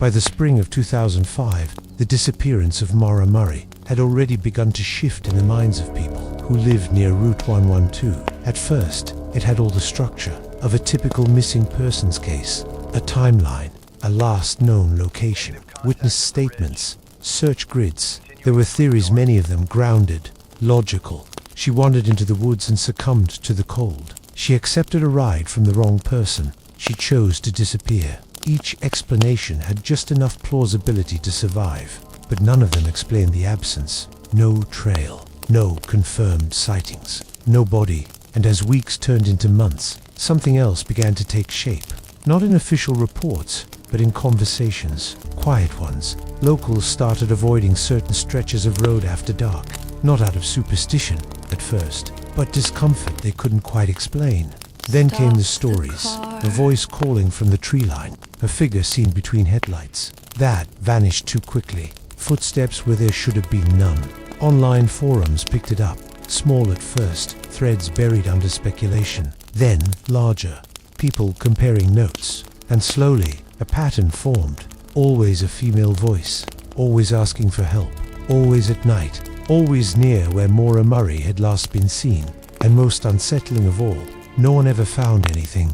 By the spring of 2005, the disappearance of Maura Murray had already begun to shift in the minds of people who lived near Route 112. At first, it had all the structure of a typical missing persons case: a timeline, a last known location, witness statements, search grids. There were theories, many of them grounded, logical. She wandered into the woods and succumbed to the cold. She accepted a ride from the wrong person. She chose to disappear. Each explanation had just enough plausibility to survive, but none of them explained the absence. No trail, no confirmed sightings, no body. And as weeks turned into months, something else began to take shape. Not in official reports, but in conversations, quiet ones. Locals started avoiding certain stretches of road after dark, not out of superstition at first, but discomfort they couldn't quite explain. Then came the stories, a voice calling from the tree line, a figure seen between headlights. That vanished too quickly. Footsteps where there should have been none. Online forums picked it up, small at first, threads buried under speculation, then larger, people comparing notes, and slowly a pattern formed. Always a female voice, always asking for help, always at night, always near where Maura Murray had last been seen, and most unsettling of all, no one ever found anything.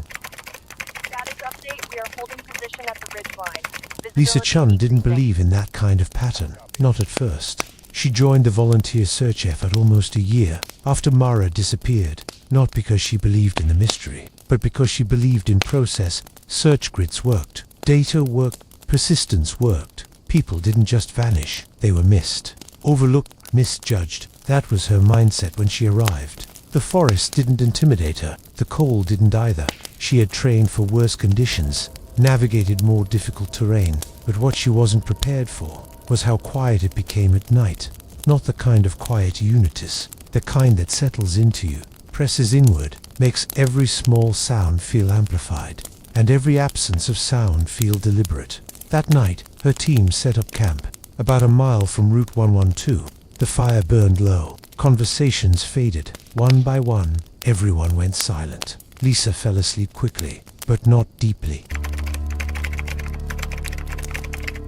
Status update, we are holding position at the ridgeline. Lisa Chun didn't believe in that kind of pattern, not at first. She joined the volunteer search effort almost a year after Maura disappeared, not because she believed in the mystery, but because she believed in process. Search grids worked, data worked, persistence worked. People didn't just vanish, they were missed, overlooked, misjudged. That was her mindset when she arrived. The forest didn't intimidate her, the cold didn't either. She had trained for worse conditions, navigated more difficult terrain, but what she wasn't prepared for was how quiet it became at night. Not the kind of quiet you notice, the kind that settles into you, presses inward, makes every small sound feel amplified, and every absence of sound feel deliberate. That night, her team set up camp, about a mile from Route 112. The fire burned low, conversations faded. One by one, everyone went silent. Lisa fell asleep quickly, but not deeply.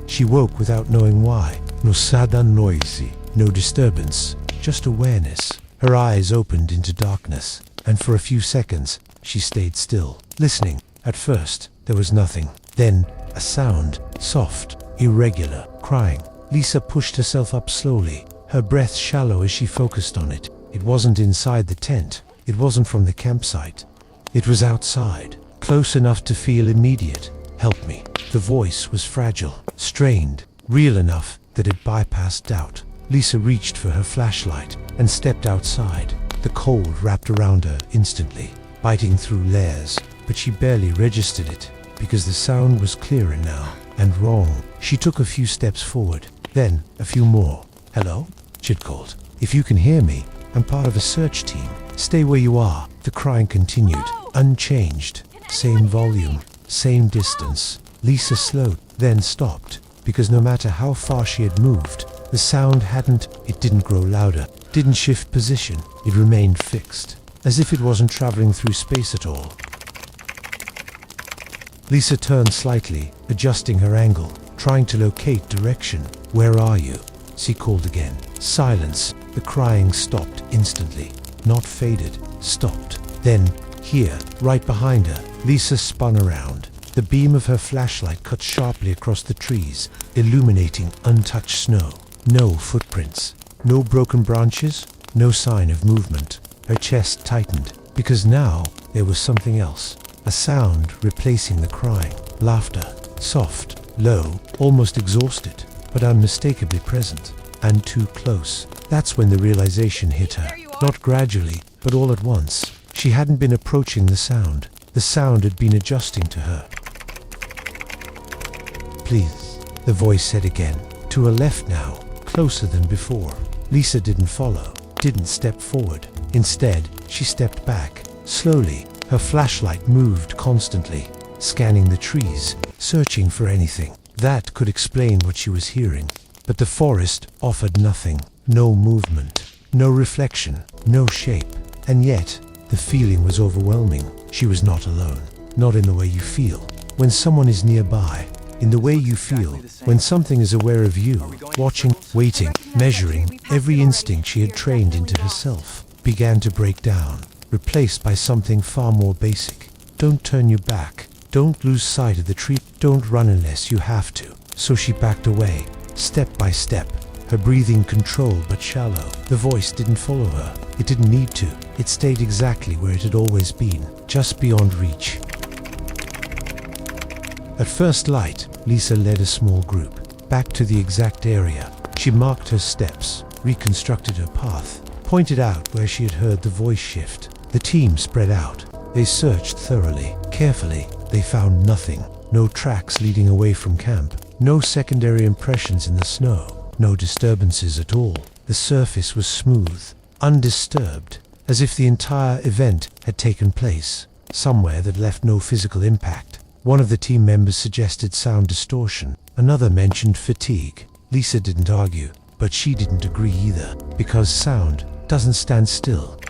She woke without knowing why. No sudden noisy, no disturbance, just awareness. Her eyes opened into darkness, and for a few seconds, she stayed still, listening. At first, there was nothing. Then, a sound, soft, irregular, crying. Lisa pushed herself up slowly, her breath shallow as she focused on it. It wasn't inside the tent. It wasn't from the campsite. It was outside, close enough to feel immediate. Help me. The voice was fragile, strained, real enough that it bypassed doubt. Lisa reached for her flashlight and stepped outside. The cold wrapped around her instantly, biting through layers, but she barely registered it because the sound was clearer now and wrong. She took a few steps forward, then a few more. Hello? She'd called. If you can hear me, I'm part of a search team. Stay where you are. The crying continued, unchanged. Same volume, same distance. Lisa slowed, then stopped, because no matter how far she had moved, the sound it didn't grow louder, didn't shift position. It remained fixed, as if it wasn't traveling through space at all. Lisa turned slightly, adjusting her angle, trying to locate direction. Where are you? She called again. Silence. The crying stopped instantly. Not faded, stopped. Then, here, right behind her, Lisa spun around. The beam of her flashlight cut sharply across the trees, illuminating untouched snow. No footprints, no broken branches, no sign of movement. Her chest tightened, because now there was something else. A sound replacing the crying. Laughter. Soft, low, almost exhausted, but unmistakably present. And too close. That's when the realization hit her. Not gradually, but all at once. She hadn't been approaching the sound. The sound had been adjusting to her. Please, the voice said again. To her left now, closer than before. Lisa didn't follow, didn't step forward. Instead, she stepped back. Slowly, her flashlight moved constantly, scanning the trees, searching for anything that could explain what she was hearing. But the forest offered nothing. No movement, no reflection, no shape. And yet, the feeling was overwhelming. She was not alone. Not in the way you feel when someone is nearby. in the way you feel when something is aware of you, watching, waiting, measuring. Every instinct she had trained into herself began to break down, replaced by something far more basic. Don't turn your back. Don't lose sight of the tree. Don't run unless you have to. So she backed away, step by step, her breathing controlled but shallow. The voice didn't follow her. It didn't need to. It stayed exactly where it had always been, just beyond reach. At first light, Lisa led a small group back to the exact area. She marked her steps, reconstructed her path, pointed out where she had heard the voice shift. The team spread out. They searched thoroughly, carefully. They found nothing. No tracks leading away from camp. No secondary impressions in the snow. No disturbances at all. The surface was smooth, undisturbed, as if the entire event had taken place somewhere that left no physical impact. One of the team members suggested sound distortion. Another mentioned fatigue. Lisa didn't argue, but she didn't agree either, because sound doesn't stand still.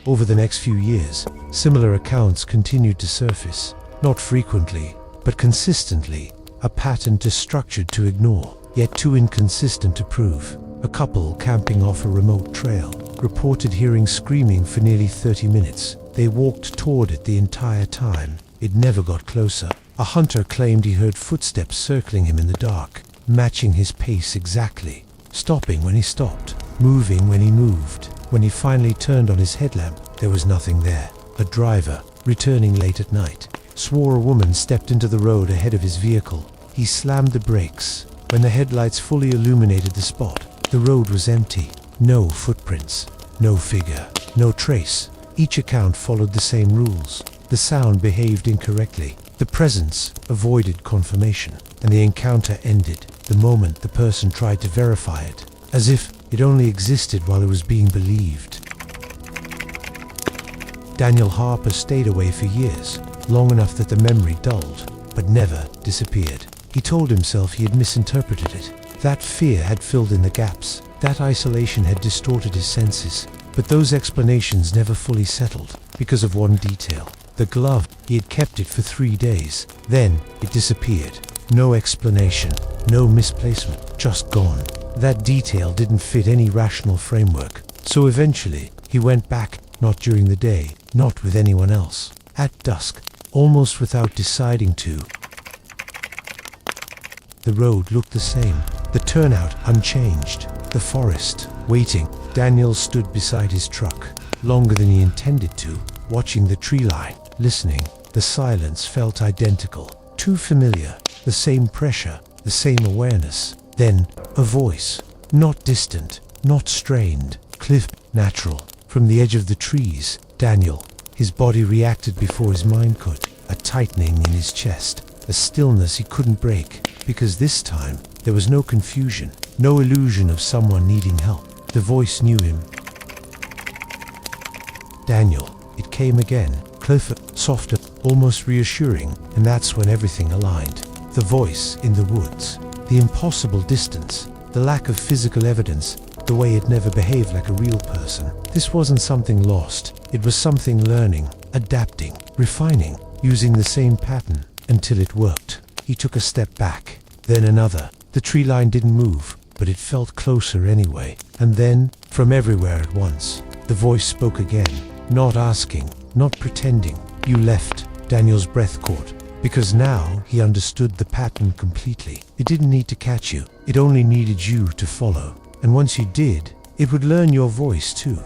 Over the next few years, similar accounts continued to surface, not frequently, but consistently, a pattern too structured to ignore, yet too inconsistent to prove. A couple camping off a remote trail reported hearing screaming for nearly 30 minutes. They walked toward it the entire time. It never got closer. A hunter claimed he heard footsteps circling him in the dark, matching his pace exactly, stopping when he stopped, moving when he moved. When he finally turned on his headlamp, there was nothing there. A driver, returning late at night, swore a woman stepped into the road ahead of his vehicle. He slammed the brakes. When the headlights fully illuminated the spot, the road was empty. No footprints, no figure, no trace. Each account followed the same rules. The sound behaved incorrectly. The presence avoided confirmation, and the encounter ended the moment the person tried to verify it, as if it only existed while it was being believed. Daniel Harper stayed away for years, long enough that the memory dulled, but never disappeared. He told himself he had misinterpreted it. That fear had filled in the gaps. That isolation had distorted his senses. But those explanations never fully settled, because of one detail. The glove. He had kept it for 3 days. Then it disappeared. No explanation, no misplacement, just gone. That detail didn't fit any rational framework. So eventually, he went back, not during the day, not with anyone else. At dusk, almost without deciding to. The road looked the same. The turnout unchanged. The forest, waiting. Daniel stood beside his truck, longer than he intended to, watching the tree line, listening. The silence felt identical, too familiar. The same pressure, the same awareness. Then, a voice, not distant, not strained, cliff, natural. From the edge of the trees, Daniel, his body reacted before his mind could. A tightening in his chest, a stillness he couldn't break, because this time, there was no confusion, no illusion of someone needing help. The voice knew him. Daniel, it came again, closer, softer, almost reassuring, and that's when everything aligned. The voice in the woods, the impossible distance, the lack of physical evidence, the way it never behaved like a real person. This wasn't something lost. It was something learning, adapting, refining, using the same pattern until it worked. He took a step back, then another. The tree line didn't move, but it felt closer anyway. And then, from everywhere at once, the voice spoke again, not asking, not pretending. You left. Daniel's breath caught, because now he understood the pattern completely. It didn't need to catch you. It only needed you to follow. And once you did, it would learn your voice too.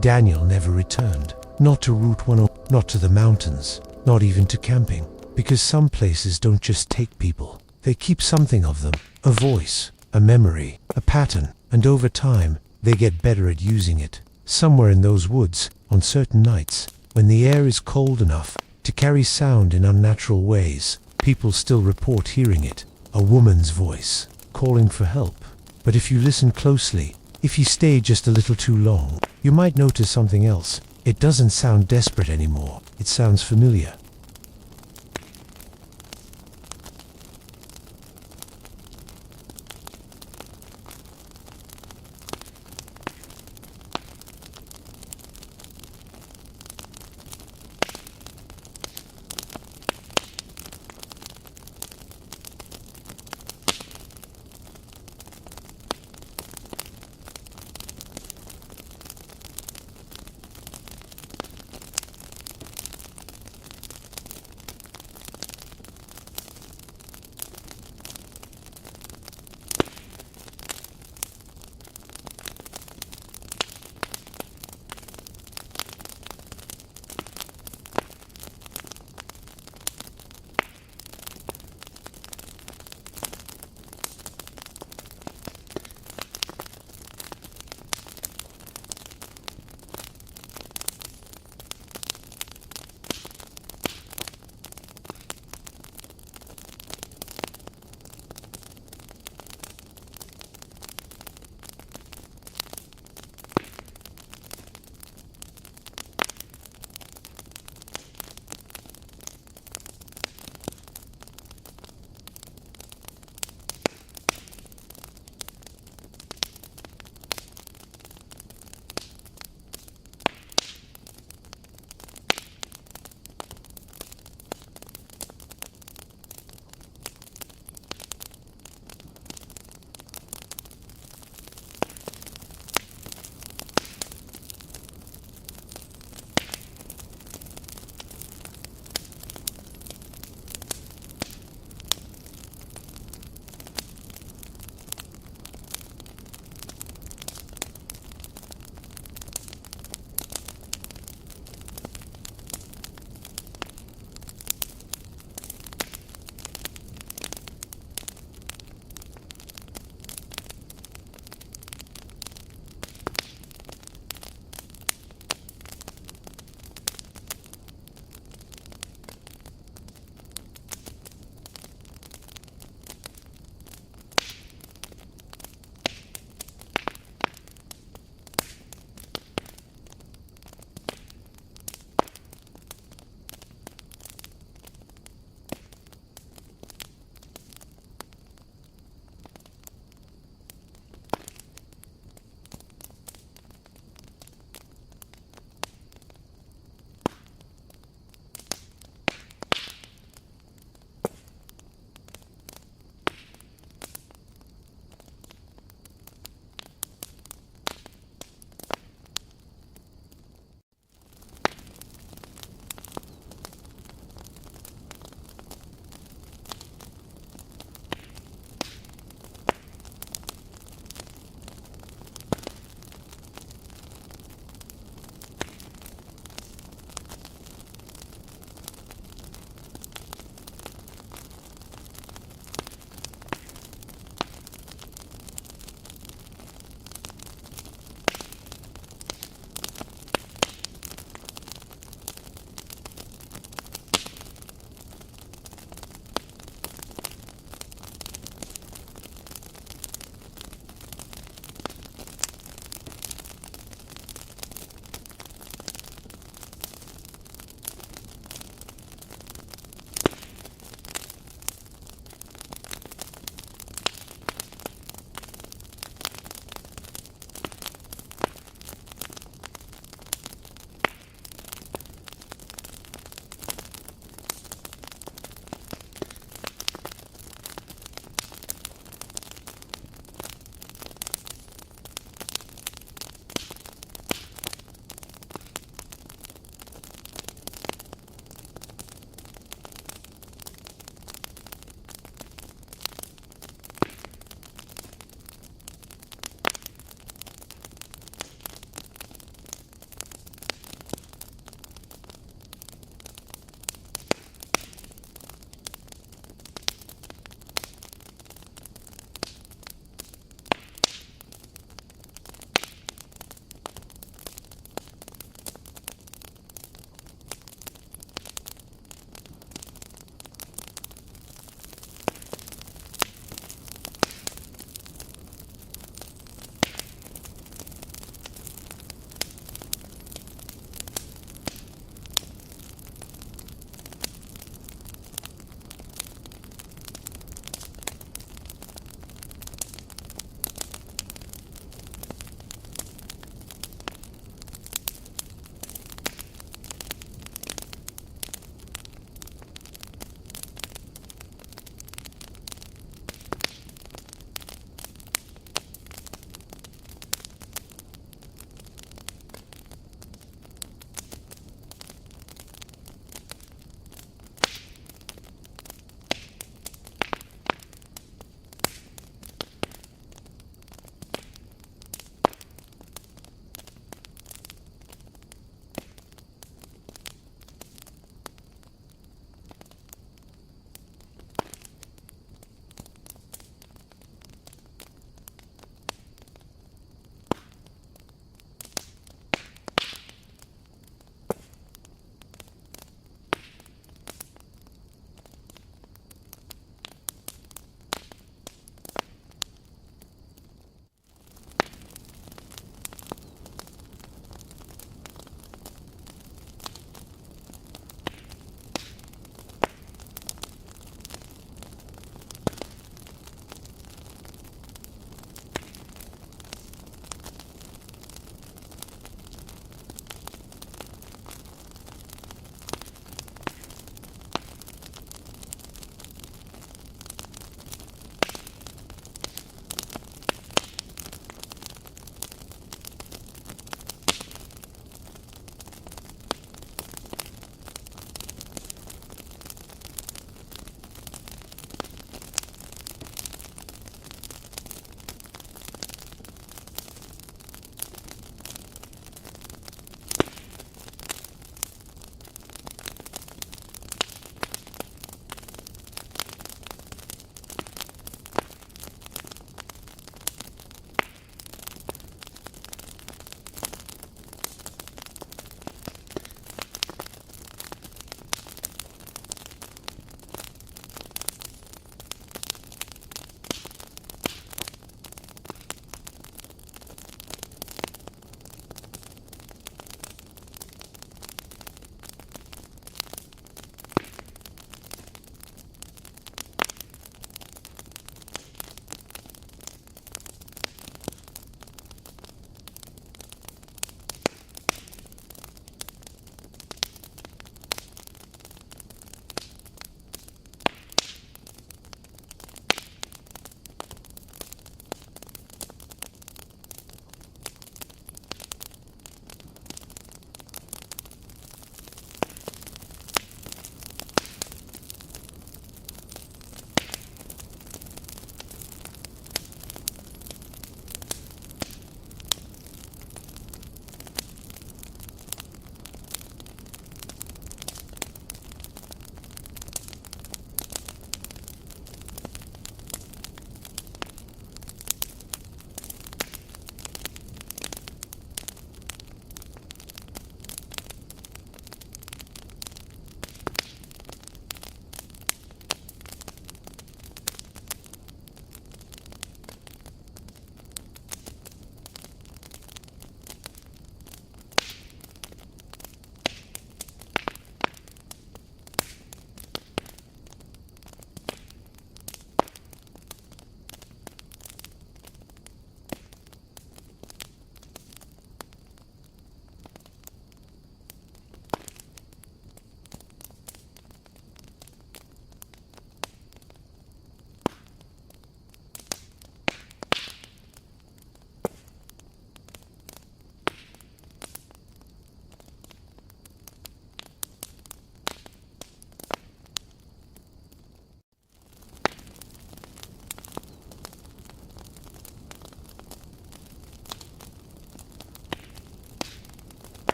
Daniel never returned. Not to Route 1, not to the mountains, not even to camping. Because some places don't just take people. They keep something of them. A voice, a memory, a pattern. And over time, they get better at using it. Somewhere in those woods, on certain nights, when the air is cold enough to carry sound in unnatural ways, people still report hearing it. A woman's voice, calling for help. But if you listen closely, if you stay just a little too long, you might notice something else. It doesn't sound desperate anymore. It sounds familiar.